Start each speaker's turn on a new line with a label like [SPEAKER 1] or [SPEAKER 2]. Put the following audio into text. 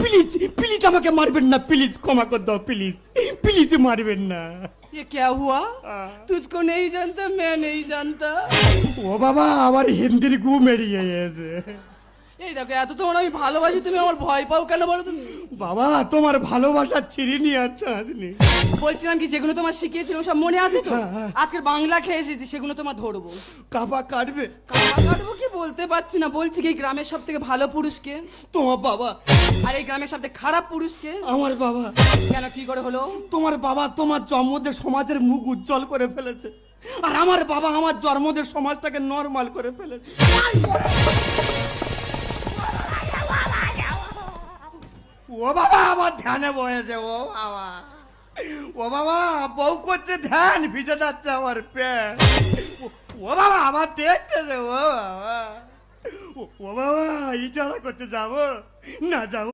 [SPEAKER 1] please please আমাকে মারবেন না প্লিজ ক্ষমা করে দাও প্লিজ প্লিজ মারবেন না
[SPEAKER 2] ये क्या हुआ तुझको नहीं जानता मैं नहीं जानता
[SPEAKER 1] ও বাবা আমার হিন্দির গু মেরিয়ে গেছে
[SPEAKER 2] এই দেখো এত তোমার আমি ভালোবাসি তুমি আমার ভয় পাও কেন বলো তুমি
[SPEAKER 1] বাবা তোমার ভালোবাসা চিরিনি আচ্ছা আসনি
[SPEAKER 2] বলছিলাম কি যেগুলো তোমার শিখিয়েছিলাম সব মনে আছে তো আজকের বাংলা খেয়ে এসেছি সেগুলো তোমার ধরবো
[SPEAKER 1] কাপা কাটবে
[SPEAKER 2] কাটবো কি বলতে পারছি না বলছি কি এই গ্রামের সব থেকে ভালো পুরুষকে
[SPEAKER 1] তোমার বাবা
[SPEAKER 2] আর এই গ্রামের সব থেকে খারাপ পুরুষকে
[SPEAKER 1] আমার বাবা
[SPEAKER 2] কেন কি করে হলো
[SPEAKER 1] তোমার বাবা তোমার জন্মদের সমাজের মুখ উজ্জ্বল করে ফেলেছে আর আমার বাবা আমার জন্মদের সমাজটাকে নরমাল করে ফেলেছে ও বাবা আমার ধ্যানে বয়েছে ও বাবা ও বাবা বউ করছে ধ্যান ভিজে যাচ্ছে আমার প্যান্ট ও বাবা আমার দেখতেছে ও বাবা ও বাবা ইজারা করতে যাবো না যাবো